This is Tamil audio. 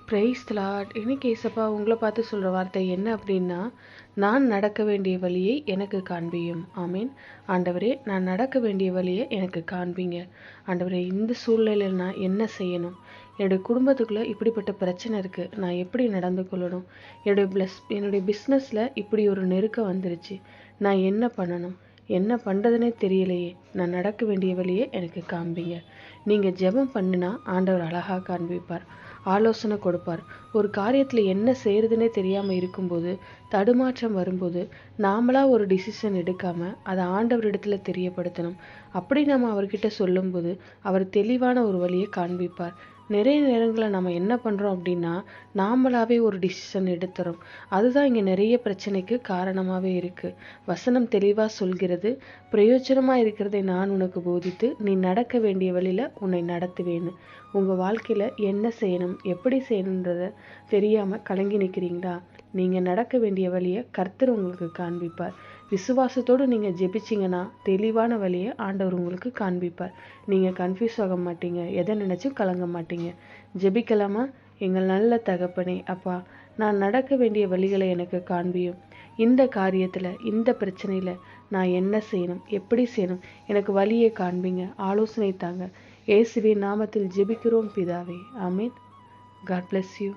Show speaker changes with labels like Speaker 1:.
Speaker 1: Praise the Lord. இன்னைக்கு ஏசப்பா உங்களை பார்த்து சொல்கிற வார்த்தை என்ன அப்படின்னா, நான் நடக்க வேண்டிய வழியை எனக்கு காண்பியும். ஆமீன். ஆண்டவரே, நான் நடக்க வேண்டிய வழியை எனக்கு காண்பீங்க. ஆண்டவரே, இந்த சூழ்நிலையில் நான் என்ன செய்யணும்? என்னுடைய குடும்பத்துக்குள்ளே இப்படிப்பட்ட பிரச்சனை இருக்குது, நான் எப்படி நடந்து கொள்ளணும்? என்னுடைய பிஸ்னஸில் இப்படி ஒரு நெருக்கம் வந்துருச்சு, நான் என்ன பண்ணணும்? என்ன பண்ணுறதுனே தெரியலையே. நான் நடக்க வேண்டிய வழியை எனக்கு காண்பீங்க. நீங்கள் ஜெபம் பண்ணினா ஆண்டவர் அழகாக காண்பிப்பார், ஆலோசனை கொடுப்பார். ஒரு காரியத்தில் என்ன செய்கிறதுனே தெரியாமல் இருக்கும்போது, தடுமாற்றம் வரும்போது, நாமளாக ஒரு டிசிஷன் எடுக்காமல் அதை ஆண்டவரிடத்தில் தெரியப்படுத்தணும். அப்படி நம்ம அவர்கிட்ட சொல்லும்போது அவர் தெளிவான ஒரு வழியை காண்பிப்பார். நிறைய நேரங்களில் நம்ம என்ன பண்ணுறோம் அப்படின்னா, நாமளாகவே ஒரு டிசிஷன் எடுத்துறோம். அதுதான் இங்கே நிறைய பிரச்சனைக்கு காரணமாகவே இருக்குது. வசனம் தெளிவாக சொல்கிறது, பிரயோஜனமாக இருக்கிறதை நான் உனக்கு போதித்து நீ நடக்க வேண்டிய வழியில் உன்னை நடத்துவேன்னு. உங்கள் வாழ்க்கையில் என்ன செய்யணும், எப்படி செய்யணுன்றத தெரியாமல் கலங்கி நிற்கிறீங்களா? நீங்கள் நடக்க வேண்டிய வழியை கர்த்தர் உங்களுக்கு காண்பிப்பார். விசுவாசத்தோடு நீங்கள் ஜெபிச்சிங்கன்னா தெளிவான வழியை ஆண்டவர் உங்களுக்கு காண்பிப்பார். நீங்கள் கன்ஃபியூஸ் ஆக மாட்டீங்க, எதை நினச்சும் கலங்க மாட்டீங்க. ஜெபிக்கலாமா? எங்கள் நல்ல தகப்பனே, அப்பா, நான் நடக்க வேண்டிய வழிகளை எனக்கு காண்பியும். இந்த காரியத்தில், இந்த பிரச்சனையில் நான் என்ன செய்யணும், எப்படி செய்யணும், எனக்கு வழியை காண்பீங்க, ஆலோசனை தாங்க. இயேசுவின் நாமத்தில் ஜெபிக்கிறோம் பிதாவே. ஆமீன். God bless you.